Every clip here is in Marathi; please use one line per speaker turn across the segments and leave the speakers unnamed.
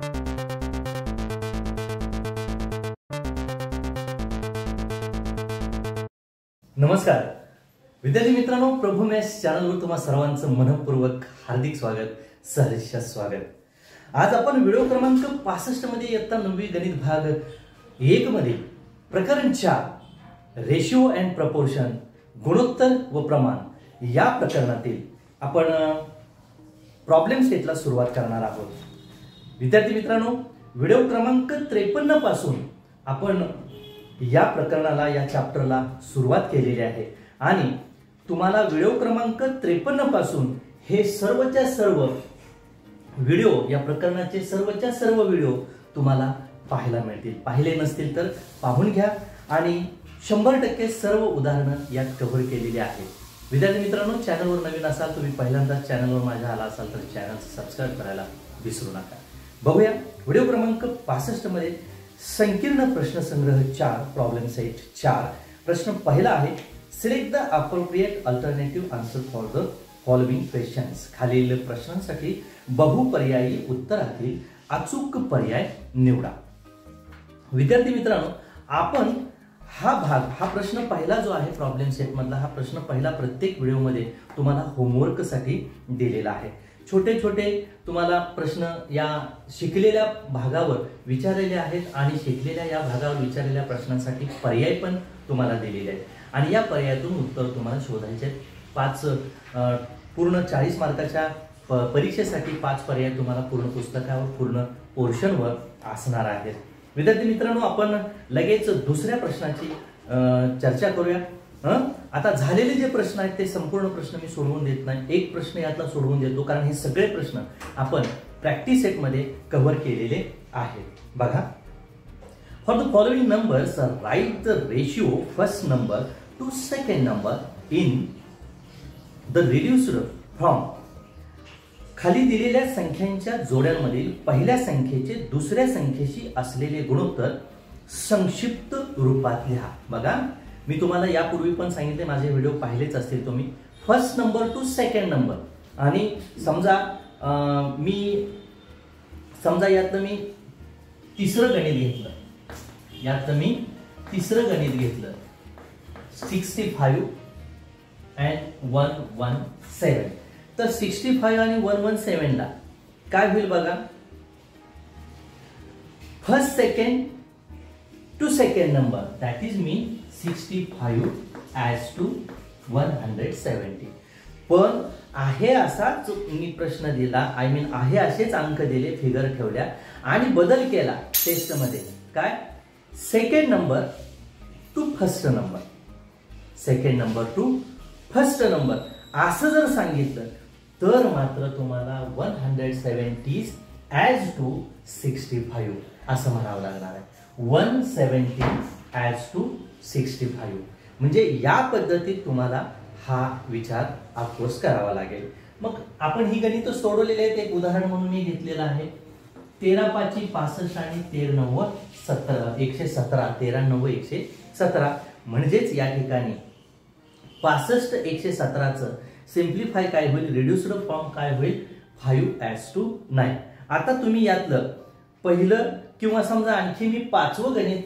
नमस्कार विद्यार्थी मित्रांनो, प्रभू मॅथ्स चॅनलवर तुम्हा सर्वांचं मनपूर्वक हार्दिक स्वागत, सहर्ष स्वागत। आज आपण व्हिडिओ क्रमांक 65 मध्ये इयत्ता 9वी गणित भाग 1 मध्ये प्रकरण 4 रेशिओ अँड प्रपोर्शन गुणोत्तर व प्रमाण या प्रकरणातील आपण प्रॉब्लेम सेटला सुरुवात करणार आहोत। विद्यार्थी मित्रांनो, व्हिडिओ क्रमांक 53 पासून आपण या प्रकरणाला या चॅप्टरला सुरुवात केलेली आहे आणि तुम्हाला व्हिडिओ क्रमांक 53 पासून हे सर्वच्या सर्व व्हिडिओ, या प्रकरणाचे सर्वच्या सर्व व्हिडिओ तुम्हाला पाहायला मिळतील। पाहिले नसतील तर पाहून घ्या आणि 100% सर्व उदाहरणं यात कव्हर केलेली आहेत। विद्यार्थी मित्रांनो, चॅनलवर नवीन असाल, तुम्ही पहिल्यांदाच चॅनलवर माझ्या आला असाल तर चॅनल सबस्क्राइब करायला विसरू नका। बघूया व्हिडिओ क्रमांक 65 मध्ये संकीर्ण प्रश्न संग्रह 4 प्रॉब्लेम सेट 4। प्रश्न पहिला आहे, select the appropriate alternative answer for the following questions. खालील प्रश्नांसाठी बहुपर्यायी उत्तरातील अचूक पर्याय निवडा। विद्यार्थी मित्रांनो, आपण हा प्रश्न पहिला जो आहे प्रॉब्लेम सेट मधला हा प्रश्न पहिला प्रत्येक व्हिडिओ मध्ये तुम्हाला होमवर्क साठी दिलेला आहे। छोटे छोटे तुम्हाला प्रश्न या शिकलेल्या भागावर विचारलेले आहेत आणि शिकलेल्या या भागावर विचारलेल्या प्रश्नांसाठी पर्याय पण तुम्हाला दिलेले आहेत आणि या पर्यायातून उत्तर तुम्हाला शोधायचे आहेत। 5 पूर्ण 40 मार्काच्या परीक्षेसाठी 5 पर्याय तुम्हाला पूर्ण पुस्तकावर, पूर्ण पोर्शनवर असणार आहेत। विद्यार्थी मित्रांनो, आपण लगेच दुसऱ्या प्रश्नाची चर्चा करूया। आता झालेले जे प्रश्न आहेत ते संपूर्ण प्रश्न मी सोडवून देत नाही, एक प्रश्न यातला सोडवून देतो, कारण हे सगळे प्रश्न आपण प्रॅक्टिस सेट मध्ये कव्हर केलेले आहेत। बघा, for the following numbers right the ratio first number two second number in the reduced from. खाली दिलेल्या संख्यांच्या जोड्यांमधील पहिल्या संख्येचे दुसऱ्या संख्येशी असलेले गुणोत्तर संक्षिप्त रूपात लिहा। बघा, मी तुम्हाला यापूर्वी पण सांगितले, माझे व्हिडिओ पाहिलेच असतील तुम्ही। First number two second number आणि समजा यातलं मी तिसरं गणित घेतलं, 65 and 117। तर 65 आणि 117 ला काय होईल बघा, first second two second number, that is mean 65 as to 170। पण आहे असाच मी प्रश्न दिला, आय मीन आहे असेच अंक दिले, फिगर ठेवल्या आणि बदल केला टेस्ट मध्ये। काय, second number two first number, second number two first number असं जर सांगितलं तर मात्र तुम्हाला 170 as to 65 असं म्हणावं लागणार आहे। 170 as to 65 म्हणजे या पद्धतीत तुम्हाला हा विचार अभ्यास करावा लागेल। मग आपण ही गणित सोडवलेली आहेत, एक उदाहरण म्हणून मी घेतलेलं आहे। 13 5 65 आणि 13 9 17 117, 13 9 117 म्हणजेच या ठिकाणी 65 117 चं सिम्प्लिफाय काय होईल, रिड्यूस्ड फॉर्म काय होईल, 5 as to 9। आता तुम्ही यातलं पहिलं किंवा समजा आणखी मी 5वं गणित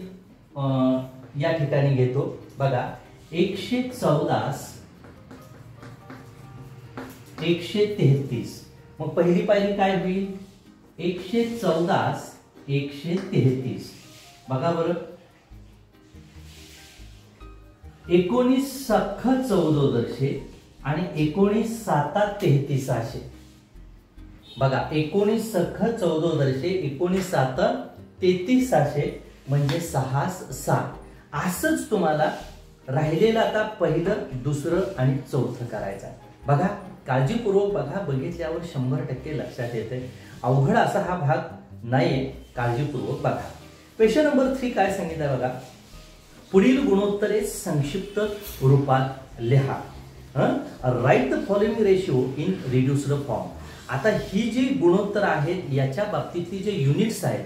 या ठिकाणी घेतो। बघा, 114 133, मग पहिली पायरी काय होईल, 114 133। बघा बरं, 19 सख 1400 आणि 19 7 3300। बघा, 19 सख 1400, 19 7 3300 म्हणजे 6 7। असंच तुम्हाला राहिलेलं आता पहिलं, दुसरं आणि चौथं करायचं। बघा, काळजीपूर्वक बघा, बघितल्यावर 100% लक्षात येते। अवघड असा हा भाग नाहीये, काळजीपूर्वक बघा। क्वेश्चन नंबर 3 काय सांगितलं बघा, पुढील गुणोत्तरे संक्षिप्त रूपात लिहा। Right the following ratio in reduced form. आता ही जी गुणोत्तर आहेत याच्या बाबतीतली जे युनिट्स आहेत,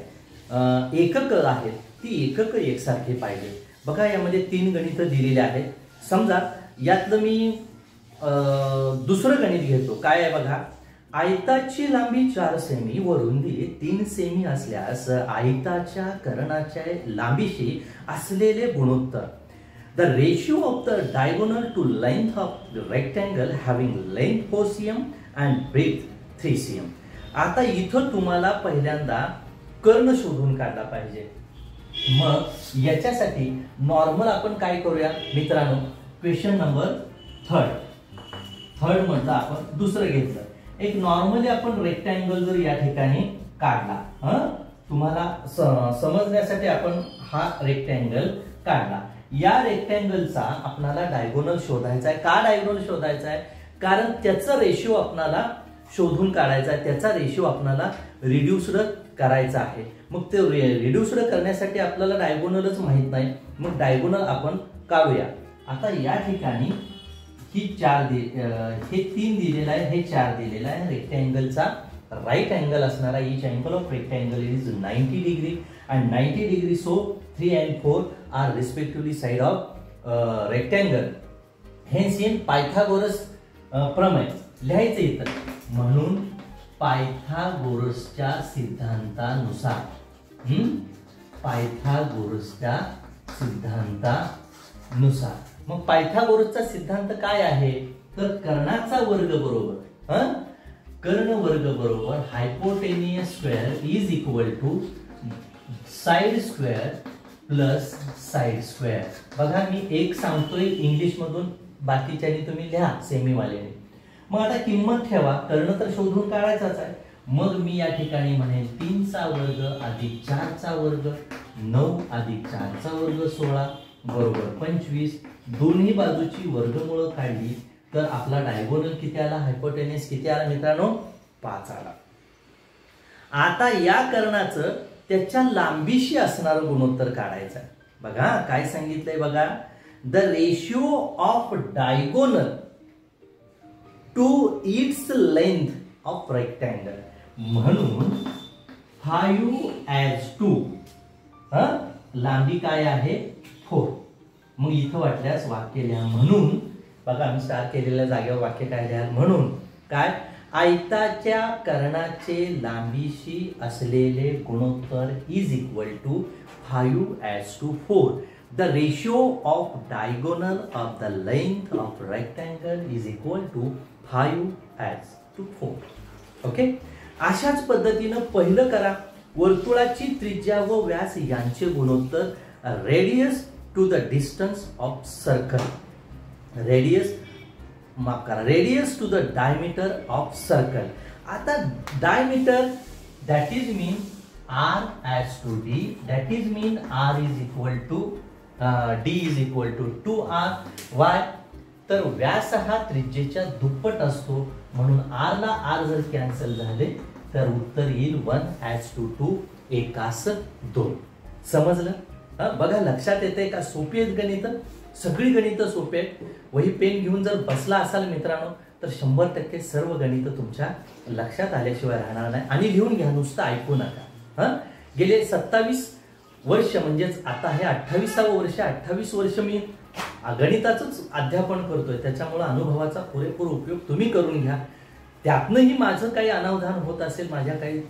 एकक आहेत, ती एकक एकसारखे पाहिजे। बघा, यामध्ये 3 गणित दिलेले आहेत। समजा यातलं मी दुसरं गणित घेतो, काय आहे बघा, आयताची लांबी 4 सेमी व रुंदी 3 सेमी असल्यास आयताच्या कर्णाच्या लांबीशी असलेले गुणोत्तर. The ratio of the diagonal to length of the rectangle having length 4 cm and breadth 3 cm. आता इथं तुम्हाला पहिल्यांदा कर्ण शोधून काढला पाहिजे. मग याच्यासाठी नॉर्मल आपण काय करूया मित्रांनो, क्वेश्चन नंबर थर्ड म्हटलं आपण दुसरं घेतलं. एक नॉर्मली आपण रेक्टँगल जर या ठिकाणी काढला, तुम्हाला समजण्यासाठी आपण हा रेक्टँगल काढला. या रेक्टँगलचा आपल्याला डायगोनल शोधायचा आहे. का डायगोनल शोधायचा आहे? कारण त्याचा रेशिओ आपल्याला शोधून काढायचा आहे, त्याचा रेशिओ आपल्याला रिड्यूस्ड करायचा आहे. मग ते रिड्यूस्ड करण्यासाठी आपल्याला डायगोनलच माहित नाही, मग डायगोनल आपण काढूया. आता या ठिकाणी ही 4 हे 3 दिलेला आहे, हे 4 दिलेला आहे. रेक्टँगलचा राईट अँगल असणारा each angle of rectangle is 90 degree and 90 degree, so 3 and 4 are respectively side of rectangle. Hence in Pythagoras प्रमेय लिहायचं इथं. म्हणून पायथागोरसच्या सिद्धांतानुसार पायथागोरसच्या सिद्धांतानुसार मग पायथागोरसचा सिद्धांत काय आहे? तर कर्णाचा वर्ग बरोबर कर्ण वर्ग बरोबर hypotenuse square is equal to side square plus side square. बघा मी एक सांगतोय इंग्लिश मधून, बाकीच्यानी तुम्ही लिहा सेमी वाल्याने. मग आता किंमत ठेवा, कर्ण तर शोधून काढायचाच आहे. मग मी या ठिकाणी म्हणेल 3 चा वर्ग अधिक 4 चा वर्ग 9 अधिक 4 चा वर्ग 16 बरोबर 25. दोन्ही बाजूची वर्गमूळ काढली तर आपला डायगोनल किती आला, हायपोटेनियस किती आला मित्रांनो? 5 आला. आता या कर्णाचं त्याच्या लांबीशी असणारं गुणोत्तर काढायचं आहे. बघा काय सांगितलंय बघा, the ratio of diagonal to its length of rectangle. म्हणून 5:2 लांबी काय आहे 4. मग इथं वाटल्यास वाक्य लिहा. म्हणून बघा आम्ही स्टार केलेल्या जागेवर वाक्य काय लिहा, म्हणून काय, आयताच्या कर्णाचे लांबीशी असलेले गुणोत्तर is equal to 5:4. The ratio of diagonal of the length of rectangle is equal to 5:4. Okay, अशाच पद्धतीनं पहिलं करा. वर्तुळाची त्रिज्या व व्यास यांचे गुणोत्तर radius to the distance of circle. Radius to the diameter of circle. आता diameter that is mean r as to d, that is mean r is equal to d is equal to 2r. why? तर व्यास हा त्रिज्येच्या दुप्पट असतो, म्हणून r ला r जर कॅन्सल झाले तर उत्तर येईल 1:2 एकास 2. समजलं? बघा लक्षात येते का? सोपी आहेत गणित, सगळी गणित सोपी आहेत. वही पेन घेऊन जर बसला असाल मित्रांनो तर 100% सर्व गणित तुमच्या लक्षात आल्याशिवाय राहणार नाही. आणि लिहून घ्या, नुसतं ऐकू नका. गेले 27 वर्ष म्हणजेच आता हे 28वं वर्ष, 28 वर्ष मी गणिताचंच अध्यापन करतोय. त्याच्यामुळे अनुभवाचा पुरेपूर उपयोग तुम्ही करून घ्या. त्यातनंही माझं काही अनावधान होत असेल, माझ्या काही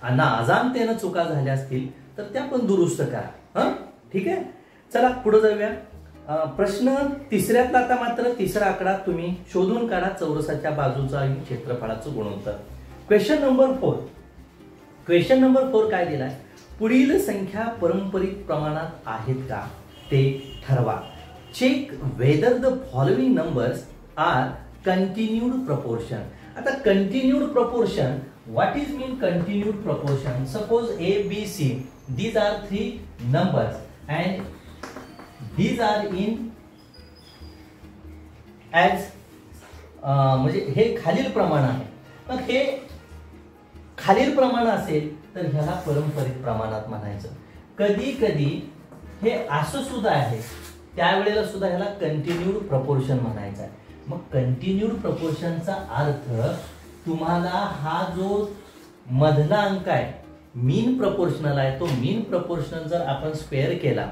अजाणतेनं चुका झाल्या असतील तर त्या पण दुरुस्त करा. ठीक आहे, चला पुढे जाऊया. प्रश्न तिसऱ्यातला आता मात्र तिसरा आकडा तुम्ही शोधून काढा, चौरसाच्या बाजूचा क्षेत्रफळाचं गुणोत्तर. Question number 4. क्वेश्चन नंबर 4 काय दिलाय? पुढील संख्या पारंपरिक प्रमाणात आहेत का ते ठरवा. Check whether the following numbers are continued proportion. आता continued proportion, what is mean continued proportion? Suppose A, B, C, these are 3 numbers and these are in as म्हणजे हे खालील प्रमाण आहे. मग हे खालील प्रमाण असेल तर ह्याला पारंपरिक प्रमाणात म्हणायचं. कधी कधी हे असं सुद्धा आहे, त्यावेळेला सुद्धा ह्याला कंटिन्यूड प्रपोर्शन म्हणायचं आहे. मग कंटिन्यूड प्रपोर्शनचा अर्थ तुम्हाला हा जो मधला अंक आहे मीन प्रपोर्शनल आहे, तो मीन प्रपोर्शनल जर आपण स्क्वेअर केला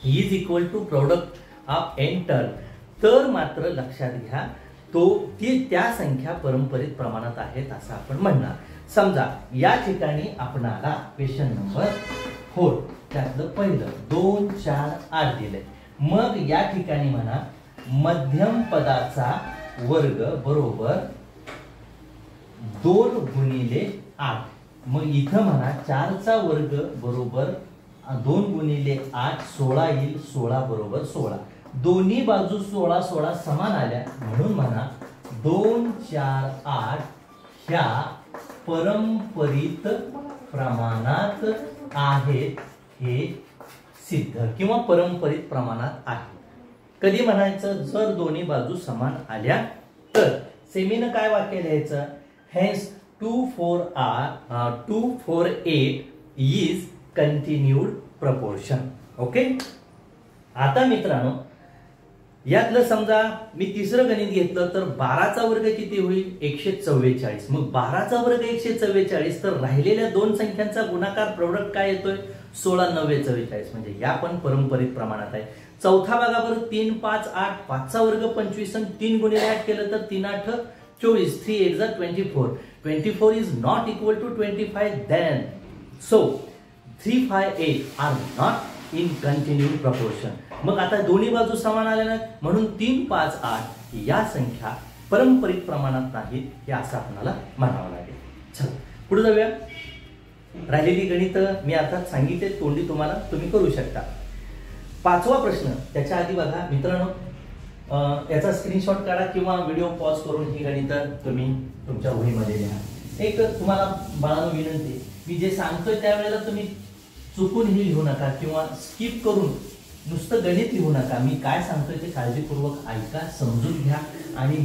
is equal to product of N term, तर मात्र लक्षात घ्या त्या संख्या परंपरित प्रमाणात आहेत असं आपण म्हणणार. समजा या ठिकाणी आपणाला क्वेश्चन नंबर 4 त्यातलं पहिलं 2 4 8 दिले. मग या ठिकाणी म्हणा मध्यम पदाचा वर्ग बरोबर 2 गुणिले 8. मग इथं म्हणा 4 चा वर्ग बरोबर 2 गुणिले 8 16 येईल. 16 बरोबर 16. दोन्ही बाजू 16 16 समान आल्या म्हणून म्हणा 2 4 8 ह्या परंपरित प्रमाणात आहेत हे सिद्ध किंवा परंपरित प्रमाणात आहे. कधी म्हणायचं जर दोन्ही बाजू समान आल्या तर. सेमीनं काय वाक्य लिहायचं hence 2 4 8 is continued proportion. Okay. आता मित्रांनो यातलं समजा मी तिसरं गणित घेतलं तर 12चा वर्ग किती होईल 144. मग 12चा वर्ग 144 तर राहिलेल्या दोन संख्यांचा गुणाकार प्रोडक्ट काय येतोय 16 9 44. म्हणजे या पण परंपरित प्रमाणात आहे. चौथा भागा बरं 3 5 8 5 चा वर्ग 25 आणि 3 गुणिले 8 केलं तर 3 8 24 3 8 जा 24. 24 is not equal to 25 then so 3 5 8 are not in continued proportion. मग आता दोन्ही बाजू समान आल्या नाहीत म्हणून 3 5 8 या संख्या परंपरित प्रमाणात नाहीत हे असं आपल्याला म्हणावं लागेल. चला पुढे जाऊया. राहिलेली गणित मी अर्थात सांगितले तोंडी तुम्हाला तुम्ही करू शकता. 5वा प्रश्न त्याच्या आधी बघा मित्रांनो याचा स्क्रीनशॉट काढा किंवा व्हिडिओ पॉज करून ही गणित तुम्ही तुमच्या वहीमध्ये लिहा. एक तुम्हाला बाळांनो विनंती मी जे सांगतोय त्यावेळेला तुम्ही चुकून ही लिहू नका किंवा स्किप करून नुसतं गणित लिहू नका. मी काय सांगतोय ते काळजीपूर्वक ऐका समजून घ्या आणि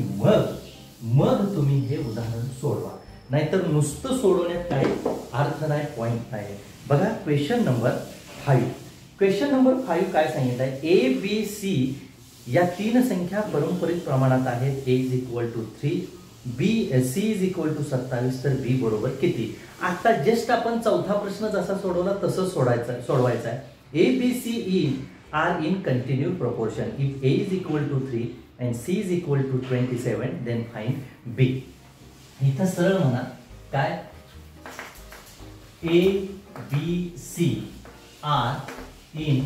मग तुम्ही हे उदाहरण सोडवा. नाहीतर नुसतं सोडवण्यात काही अर्थ नाही पॉइंट नाही. बघा क्वेश्चन नंबर 5. क्वेश्चन नंबर 5 काय सांगितलं आहे ए बी सी या तीन संख्या परंपरित प्रमाणात आहेत. A is equal to 3 B C is equal to 27 तर बी बरोबर किती. आता जस्ट आपण चौथा प्रश्न जसा सोडवला तसं सोडवायचा आहे. A B C E are in continued proportion. If A is equal to 3 and c is equal to 27 then find b. इथं सरळ म्हणा काय a b c are in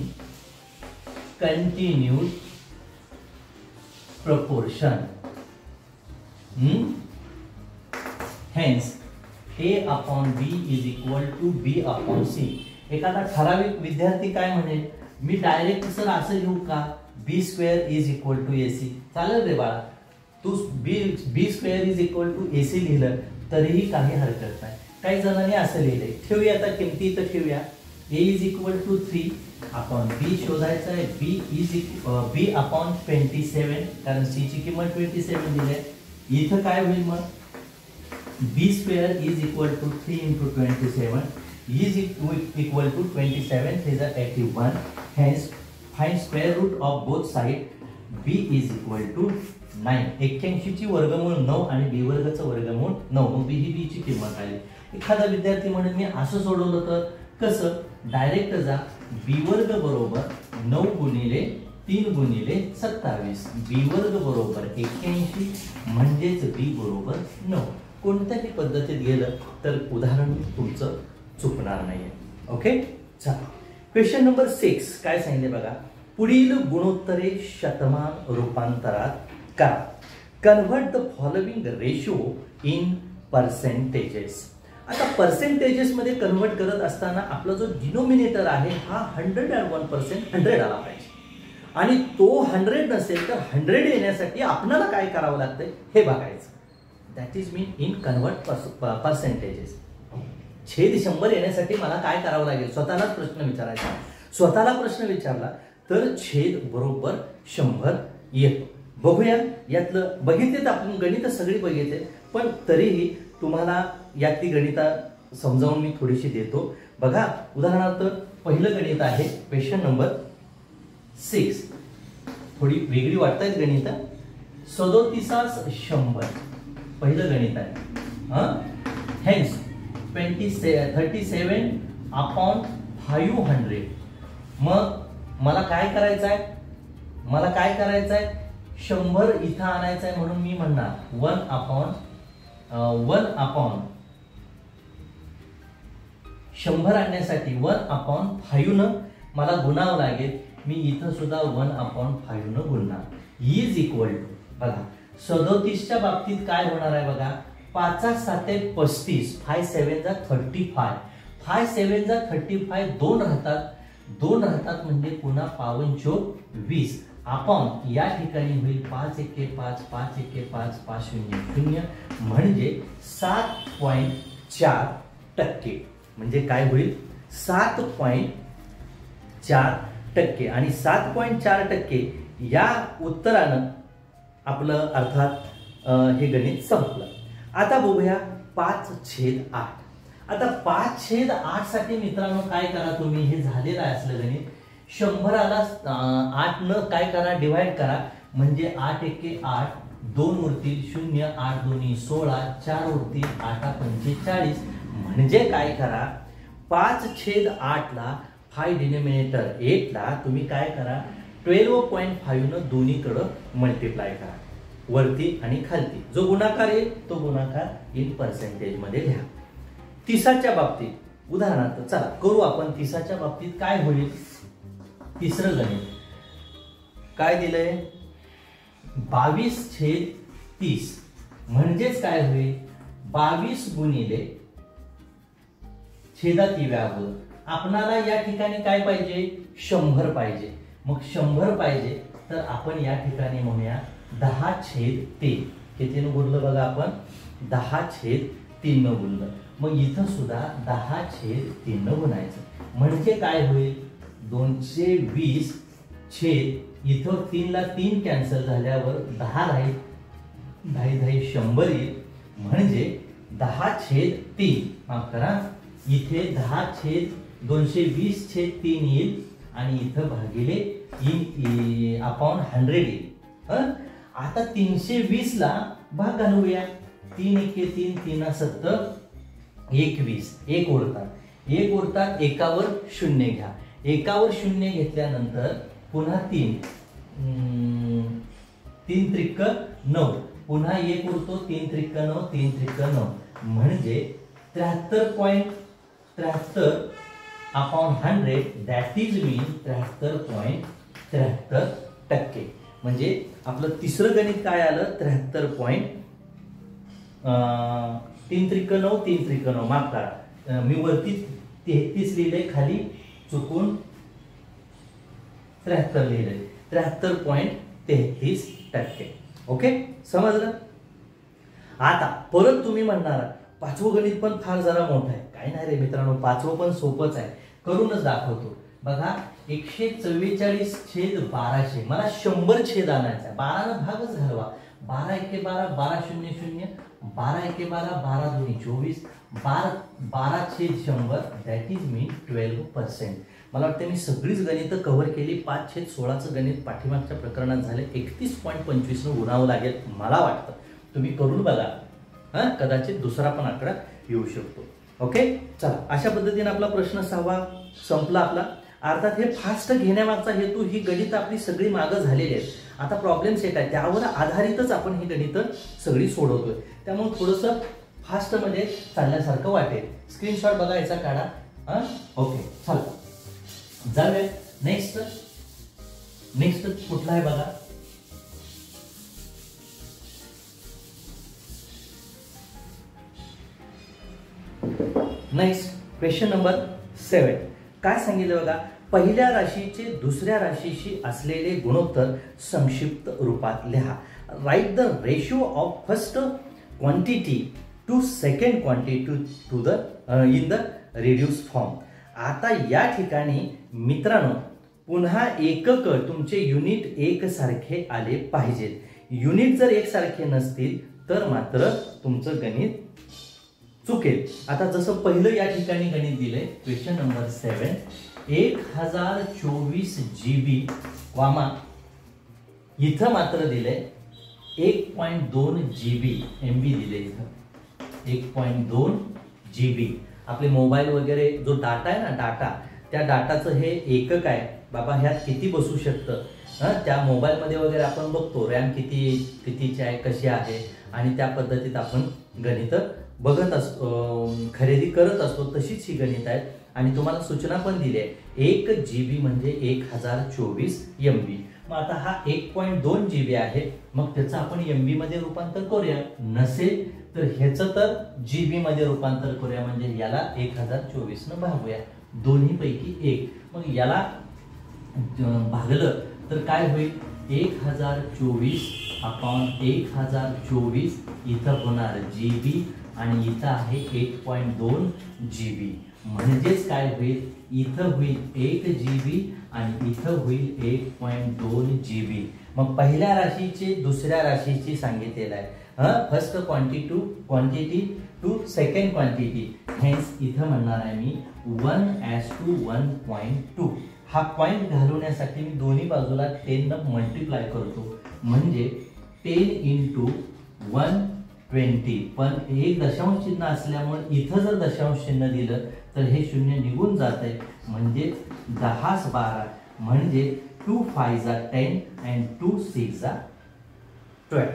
continued proportion. Hence a upon b is equal to b upon c. एखादा ठराविक विद्यार्थी काय म्हणेल मी डायरेक्ट सर असं लिहू का B square is equal to AC. चालेल रे बाळा तू B square is equal to AC लिहिलं तरीही काही हरकत नाही. काही जणांनी असं लिहिलंय. ठेवूया आता किमती इथं ठेवूया. ए इज इक्वल टू 3 आपण बी शोधायचं आहे. बी अपॉन 27 कारण सी ची किंमत 27 दिली आहे. इथं काय होईल मग B square is equal to 3 into 27 is equal to 27 is 81. Hence find square root of both side. b is equal to 9. 81 ची वर्गमूळ 9 आणि b वर्गाचं वर्गमूळ 9. मग b ही b ची किंमत आली. एखादा विद्यार्थी म्हणेल मी असं सोडवलं तर कसं डायरेक्ट जा b वर्ग बरोबर 9 गुणिले 3 गुणिले 27 b वर्ग बरोबर 81 म्हणजेच b बरोबर 9. कोणत्याही पद्धतीत गेलं तर उदाहरण तुमचं चुकणार नाहीये. ओके चला क्वेश्चन नंबर 6 काय सांगितले बघा पुढील गुणोत्तरे शतमान रूपांतरात करा. Convert the following ratio in percentages. आता पर्सेंटेजेस मध्ये कन्व्हर्ट करत असताना आपला जो डिनोमिनेटर आहे हा 101% 100 आला पाहिजे आणि तो 100 नसेल तर 100 येण्यासाठी आपल्याला काय करावं लागतंय हे बघायचं. That is mean in convert percentages. छेद 100 येण्यासाठी मला काय करावं लागेल स्वतःलाच प्रश्न विचारायचा. स्वतःला प्रश्न विचारला तर छेद बरोबर 100 येतो. बघूया यातलं बघितलेत आपण गणित सगळी बघितले पण तरीही तुम्हाला यातली गणित समजावून मी थोडीशी देतो. बघा उदाहरणार्थ पहिलं गणित आहे क्वेश्चन नंबर 6. थोडी वेगळी वाटतात गणित. 37 100 पहिलं गणित आहे. Hence 37 upon 500. मग मला काय करायचं आहे 100 इथं आणायचं आहे म्हणून मी म्हणणार 100 आणण्यासाठी 1/5 न मला गुणावं लागेल. मी इथं सुद्धा 1/5 न गुणणार इज इक्वल टू बघा 37च्या बाबतीत काय होणार आहे बघा. 5 7 35 5 7 जा 35 5 7 जा 35 2 राहतात म्हणजे पुन्हा 5 चोक 20 आपण या ठिकाणी होईल 5 1 5 5 1 5 5 0 0 म्हणजे 7.4%. म्हणजे काय होईल 7.4% आणि 7.4% या उत्तरानं आपलं अर्थात हे गणित संपलं. आता बघूया 5/8. आता 5/8 साठी मित्रांनो काय करा तुम्ही, हे झालेलं आहे असलं गणित 100ला 8 न काय करा डिवाइड करा म्हणजे 8 1 8 2 उरतील 0 8 2 16 4 उरतील 8 45 म्हणजे काय करा 5/8 ला 5 डिनोमिनेटर 8 ला तुम्ही काय करा 12.5 न दोन्हीकडं मल्टिप्लाय करा वरती आणि खालती. जो गुणाकार येईल तो गुणाकार इन पर्सेंटेज मध्ये लिहा. 30च्या बाबतीत उदाहरणार्थ चला करू आपण. 30च्या बाबतीत काय होईल. तिसरं गणित काय दिलंय 22/30 म्हणजेच काय होईल 22 गुणिले छेदात व्यावर. आपणाला या ठिकाणी काय पाहिजे 100 पाहिजे. मग 100 पाहिजे तर आपण या ठिकाणी म्हणूया 10/3. कितीनं गुणलं बघा आपण 10/3 न गुणलं. मग इथं सुद्धा 10/3 न गुणायचं म्हणजे काय होईल 220 छेद इथं 3 ला 3 कॅन्सल झाल्यावर 10 राहील 10 100 येईल म्हणजे 10/3 माफ करा इथे 10/220/3 येईल आणि इथं भागिले अपॉन 100 येईल. आता 320 ला भाग घालूया 3 1 3 3 7 21 1 उरतात एकावर 0 घ्या. एकावर 0 घेतल्यानंतर पुन्हा 3 त्रिक 9 पुन्हा 1 उरतो 3 त्रिक 9 3 त्रिक 9 म्हणजे 73.73 अपॉन 100 दॅट इज मीन 73.73%. म्हणजे आपलं तिसरं गणित काय आलं 73.3 त्रिक 9 3 त्रिक 9 माफ करा मी वरती 33 लिहिले खाली चुकून 73 लिहिले 73.33%. ओके समजलं. आता परत तुम्ही म्हणणार पाचवं गणित पण फार जरा मोठं आहे. काय नाही रे मित्रांनो पाचवं पण सोपंच आहे करूनच दाखवतो. बघा 144/1200 मला 100 छेद आणायचा आहे. 12 न भागच घालवा 12 1 12 12 0 0 12 1 12 12 2 24 12/100 दॅट इज मीन 12%. मला वाटतं मी सगळीच गणितं कव्हर केली. 5/16चं गणित पाठीमागच्या प्रकरणात झाले 31.25 न गुणावं लागेल मला वाटतं. तुम्ही करून बघा कदाचित दुसरा पण आकडा येऊ शकतो. ओके चला अशा पद्धतीने आपला प्रश्न 6वा संपला आपला. अर्थात हे फास्ट घेण्यामागचा हेतू ही गणित आपली सगळी मागं झालेली आहेत. आता प्रॉब्लेम सेट आहे त्यावर आधारितच आपण ही गणितं सगळी सोडवतोय. त्यामुळे थोडंसं फास्ट मध्ये चालण्यासारखं वाटेल. स्क्रीनशॉट बघा याचा काढा. ओके चला जाऊया नेक्स्ट कुठला आहे बघा. नेक्स्ट क्वेश्चन नंबर 7 काय सांगितलं बघा. पहिल्या राशीचे दुसऱ्या राशीशी असलेले गुणोत्तर संक्षिप्त रूपात लिहा. Write the ratio of first quantity to second quantity to the in the reduce form. आता या ठिकाणी मित्रांनो पुन्हा एकक तुमचे युनिट एकसारखे आले पाहिजेत. युनिट जर एकसारखे नसतील तर मात्र तुमचं गणित चुकेल. आता जसं पहिलं या ठिकाणी गणित दिलंय क्वेश्चन नंबर 7 1024 GB वामा इथं मात्र दिलंय 1.2 GB MB दिले इथं 1.2 GB. आपले मोबाईल वगैरे जो डाटा आहे ना डाटा त्या डाटाचं हे एकक आहे बाबा, ह्यात किती बसू शकतं. त्या मोबाईलमध्ये वगैरे आपण बघतो रॅम कितीची आहे, कशी आहे, आणि त्या पद्धतीत आपण गणितं बघत असतो, खरेदी करत असतो. तशीच ही गणित आहेत. आणि तुम्हाला सूचना पण दिली आहे, 1 GB म्हणजे 1024 MB. मग आता हा 1.2 GB आहे, मग त्याचं आपण MB मध्ये रूपांतर करूया. नसेल तर ह्याचं तर GB मध्ये रूपांतर करूया, म्हणजे याला 1024 न भागूया, दोन्ही पैकी एक. मग याला भागलं तर काय होईल, 1024 अपॉन 1024 इथं होणार GB आणि इथं आहे 1.2 GB. म्हणजेच काय होईल, इथं होईल 1 GB आणि इथं होईल 1.2 GB. मग पहिल्या राशीचे दुसऱ्या राशीची सांगितलेलं आहे. First quantity to second quantity. Hence इथं म्हणणार आहे मी 1:1.2. हा पॉइंट घालवण्यासाठी मी दोन्ही बाजूला 10 न मल्टिप्लाय करतो, म्हणजे 10 × 120. पण एक दशांश चिन्ह असल्यामुळे इथं जर दशांश चिन्ह दिलं तर हे शून्य निघून जाते, म्हणजे 10 12, म्हणजे 2 5 10 and 2 6 12.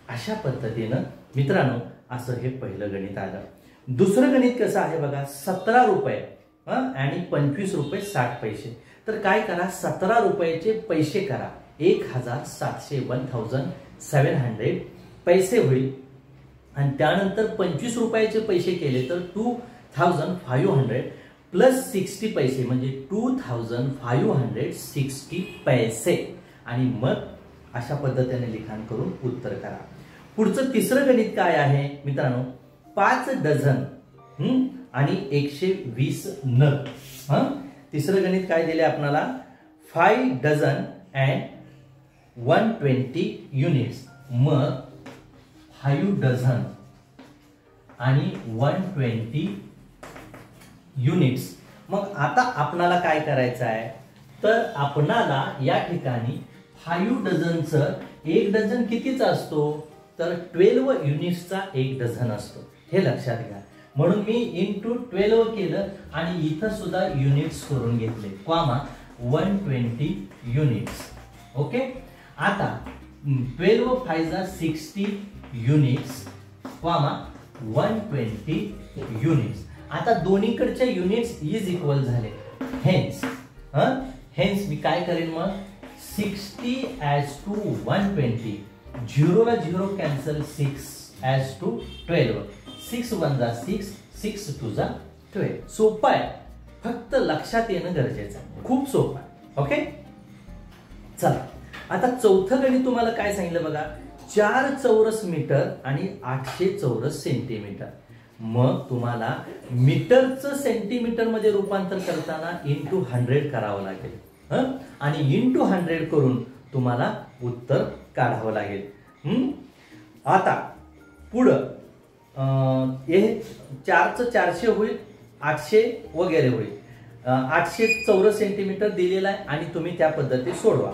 अशा पद्धतीनं मित्रांनो असं हे पहिलं गणित आलं. दुसरं गणित कसं आहे बघा, 17 रुपये आणि 25 रुपये 60 पैसे. तर काय करा, 17 रुपयाचे पैसे करा, 1700 पैसे होईल. आणि त्यानंतर 25 रुपयाचे पैसे केले तर 2500 प्लस 60 पैसे म्हणजे 2560 पैसे. आणि मग अशा पद्धतीने लिखाण करून उत्तर करा. पुढचं तिसरं गणित काय आहे मित्रांनो, 5 डझन आणि 120 नग. तिसरं गणित काय दिले आपल्याला, 5 डझन अँड 120 युनिट्स. मग 5 डझन आणि 120 युनिट्स. मग आता आपणाला काय करायचं आहे, तर आपणाला या ठिकाणी 5 डझनचं 1 डझन कितीचा असतो, तर 12 युनिट्सचा 1 डझन असतो, हे लक्षात घ्या. म्हणून मी इंटू 12 केलं आणि इथं सुद्धा युनिट्स करून घेतले, कॉमा 120 युनिट्स. ओके. आता 12 5 60 युनिट्स, कॉमा 120 युनिट्स. आता दोन्हीकडच्या युनिट्स इज इक्वल झाले. हेन्स मी काय करेन, मग 60 as to 120, 0 ला 0 कॅन्सल, 6 as to 12, 6 1 जा 6, 6 2 जा 12. सोपं आहे, फक्त लक्षात येणं गरजेचं आहे, खूप सोपं आहे. ओके. चला आता चौथं गणित तुम्हाला काय सांगितलं बघा, 4 चौरस मीटर आणि 800 चौरस सेंटीमीटर. मग तुम्हाला मीटरचं सेंटीमीटर मध्ये रूपांतर करताना इंटू 100 करावं लागेल, आणि इंटू 100 करून तुम्हाला उत्तर काढावं लागेल. आता पुढं हे 4चं 400 होईल, 800 वगैरे होईल. 800 चौरस सेंटीमीटर दिलेला आहे आणि तुम्ही त्या पद्धतीत सोडवा.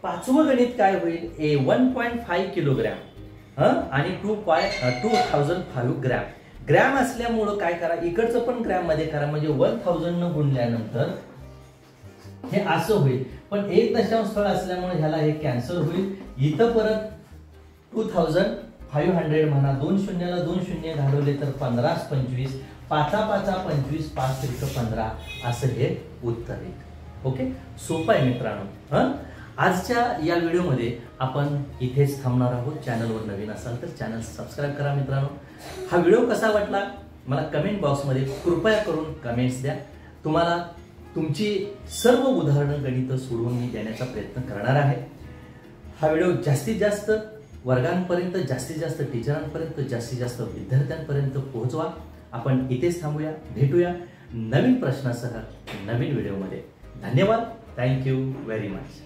पाचवं गणित काय होईल, 1.5 किलोग्रॅम आणि 2005 ग्रॅम. ग्रॅम असल्यामुळं काय करा, इकडचं पण ग्रॅम मध्ये करा, म्हणजे 1000 न गुणल्यानंतर हे असं होईल. पण एक दशांश स्थळ असल्यामुळे ह्याला हे कॅन्सल होईल. इथं परत 2500 म्हणा, 2 शून्याला 2 शून्य घालवले तर 15 25, 5 5 25, 5 त्रिक 15 असं हे उत्तर येईल. ओके. सोपं आहे मित्रांनो. आजच्या या व्हिडिओमध्ये आपण इथेच थांबणार आहोत. चॅनलवर नवीन असाल तर चॅनल सबस्क्राईब करा मित्रांनो. हा व्हिडिओ कसा वाटला मला कमेंट बॉक्समध्ये कृपया करून कमेंट्स द्या. तुम्हाला तुमची सर्व उदाहरणं गणितं सोडवून मी देण्याचा प्रयत्न करणार आहे. हा व्हिडिओ जास्तीत जास्त वर्गांपर्यंत, जास्तीत जास्त टीचरांपर्यंत, जास्तीत जास्त विद्यार्थ्यांपर्यंत पोहोचवा. आपण इथेच थांबूया, भेटूया नवीन प्रश्नासह नवीन व्हिडिओमध्ये. धन्यवाद. Thank you very much.